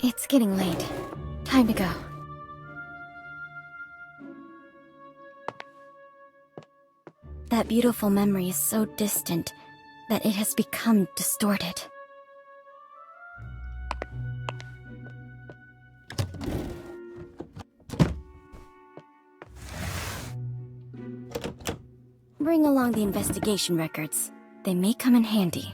It's getting late. Time to go. That beautiful memory is so distant that it has become distorted. Bring along the investigation records. They may come in handy.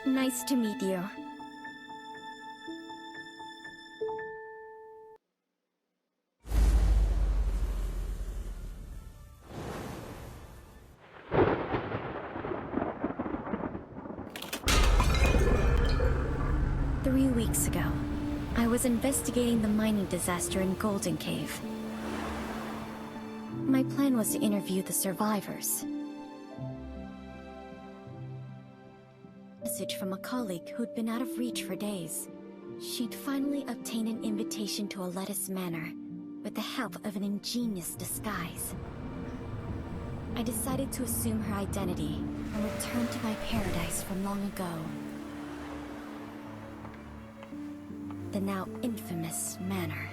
Nice to meet you. Weeks ago, I was investigating the mining disaster in Golden Cave. My plan was to interview the survivors. Message from a colleague who'd been out of reach for days. She'd finally obtained an invitation to a lettuce manor, with the help of an ingenious disguise. I decided to assume her identity and return to my paradise from long ago. The now infamous manor.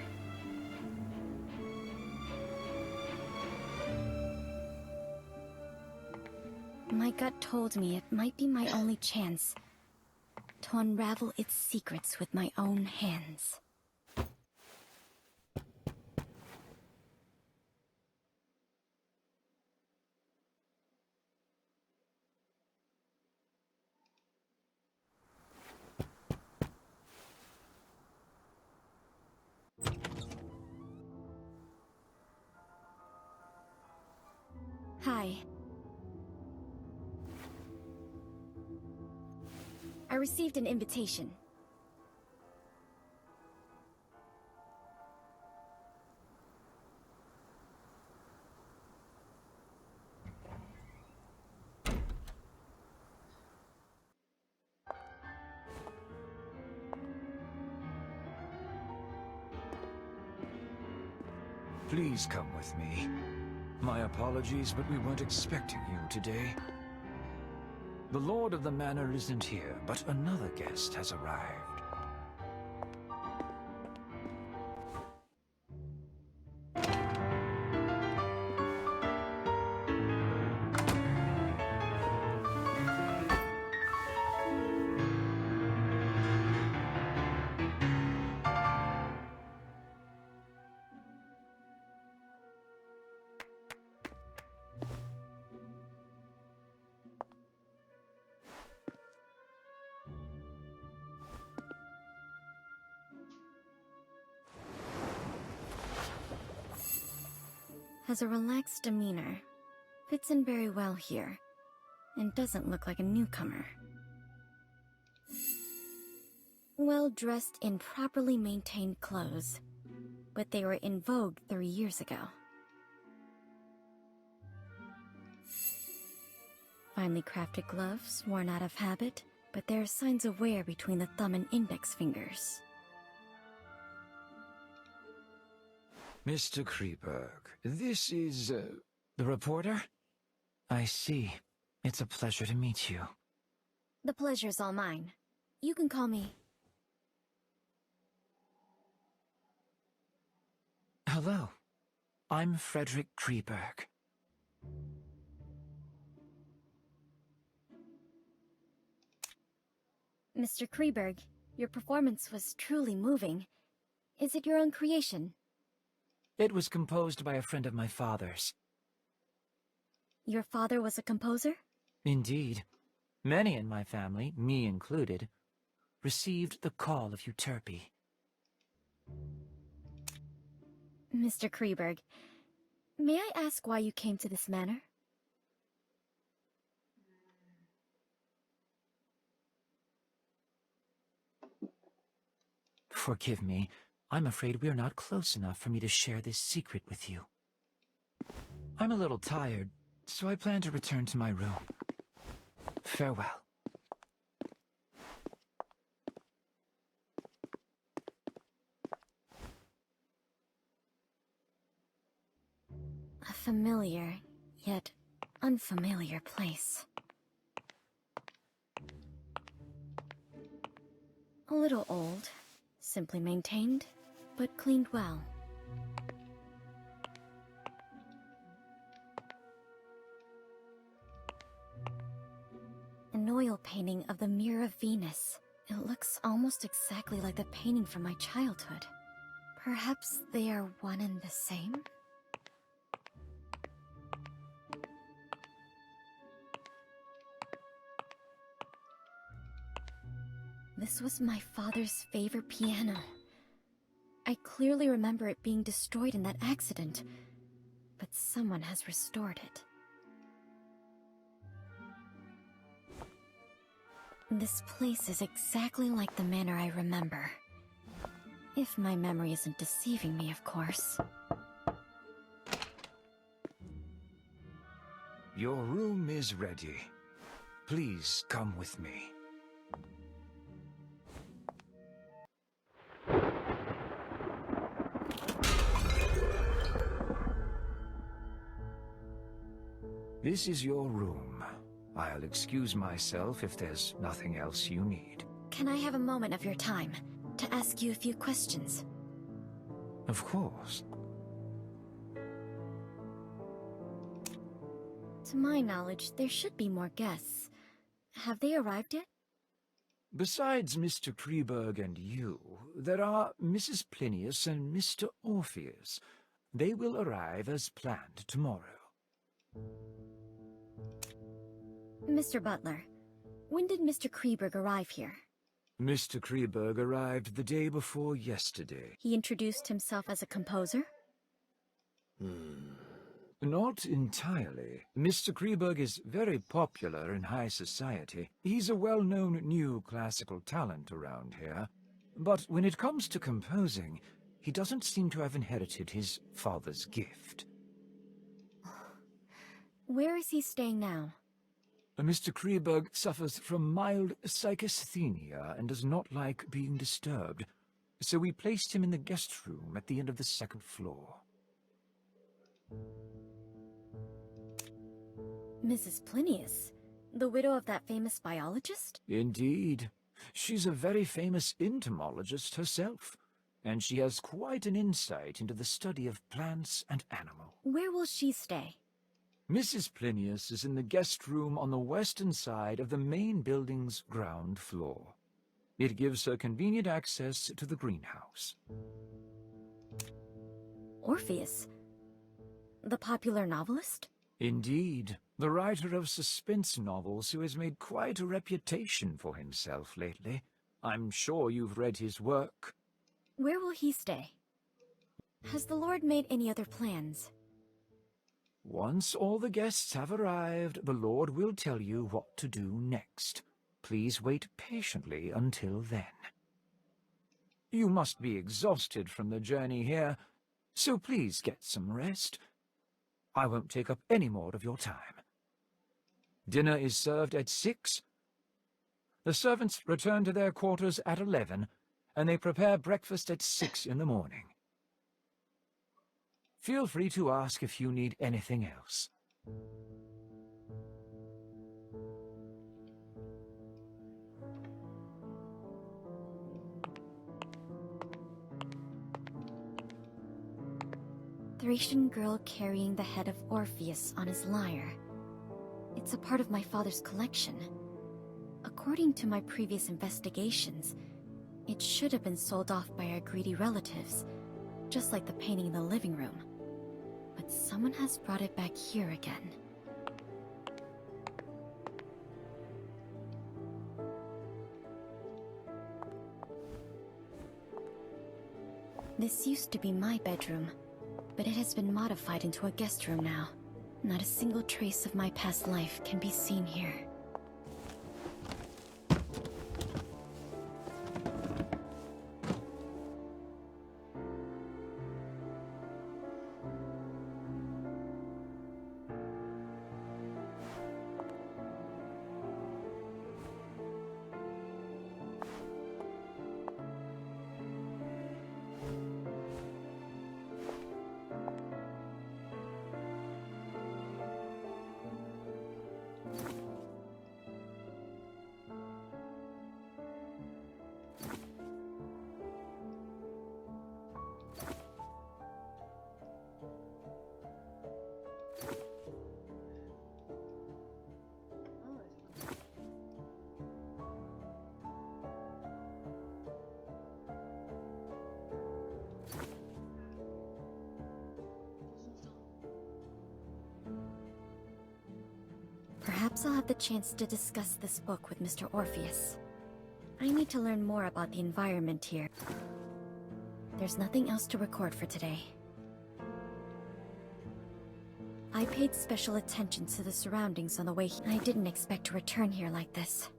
My gut told me it might be my only chance to unravel its secrets with my own hands. Hi. I received an invitation. Please come with me. My apologies, but we weren't expecting you today. The Lord of the Manor isn't here, but another guest has arrived. Has a relaxed demeanor, fits in very well here, and doesn't look like a newcomer. Well dressed in properly maintained clothes, but they were in vogue 3 years ago. Finely crafted gloves, worn out of habit, but there are signs of wear between the thumb and index fingers. Mr. Kreberg, this is, the reporter? I see. It's a pleasure to meet you. The pleasure's all mine. You can call me... Hello. I'm Frederick Kreberg. Mr. Kreberg, your performance was truly moving. Is it your own creation? It was composed by a friend of my father's. Your father was a composer? Indeed. Many in my family, me included, received the call of Euterpe. Mr. Kreberg, may I ask why you came to this manor? Forgive me. I'm afraid we're not close enough for me to share this secret with you. I'm a little tired, so I plan to return to my room. Farewell. A familiar, yet unfamiliar place. A little old, simply maintained, but cleaned well. An oil painting of the Mirror of Venus. It looks almost exactly like the painting from my childhood. Perhaps they are one and the same? This was my father's favorite piano. I clearly remember it being destroyed in that accident, but someone has restored it. This place is exactly like the manor I remember. If my memory isn't deceiving me, of course. Your room is ready. Please come with me. This is your room. I'll excuse myself if there's nothing else you need. Can I have a moment of your time to ask you a few questions? Of course. To my knowledge, there should be more guests. Have they arrived yet? Besides Mr. Kreberg and you, there are Mrs. Plinius and Mr. Orpheus. They will arrive as planned tomorrow. Mr. Butler, when did Mr. Kreberg arrive here? Mr. Kreberg arrived the day before yesterday. He introduced himself as a composer? Not entirely. Mr. Kreberg is very popular in high society. He's a well-known new classical talent around here. But when it comes to composing, he doesn't seem to have inherited his father's gift. Where is he staying now? Mr. Kreberg suffers from mild psychasthenia and does not like being disturbed, so we placed him in the guest room at the end of the second floor. Mrs. Plinius, the widow of that famous biologist? Indeed. She's a very famous entomologist herself, and she has quite an insight into the study of plants and animals. Where will she stay? Mrs. Plinius is in the guest room on the western side of the main building's ground floor. It gives her convenient access to the greenhouse. Orpheus? The popular novelist? Indeed, the writer of suspense novels who has made quite a reputation for himself lately. I'm sure you've read his work. Where will he stay? Has the Lord made any other plans? Once all the guests have arrived, the Lord will tell you what to do next. Please wait patiently until then. You must be exhausted from the journey here, so please get some rest. I won't take up any more of your time. Dinner is served at 6. The servants return to their quarters at 11, and they prepare breakfast at 6 in the morning. Feel free to ask if you need anything else. Thracian girl carrying the head of Orpheus on his lyre. It's a part of my father's collection. According to my previous investigations, it should have been sold off by our greedy relatives, just like the painting in the living room. But someone has brought it back here again. This used to be my bedroom, but it has been modified into a guest room now. Not a single trace of my past life can be seen here. Perhaps I'll have the chance to discuss this book with Mr. Orpheus. I need to learn more about the environment here. There's nothing else to record for today. I paid special attention to the surroundings on the way. I didn't expect to return here like this.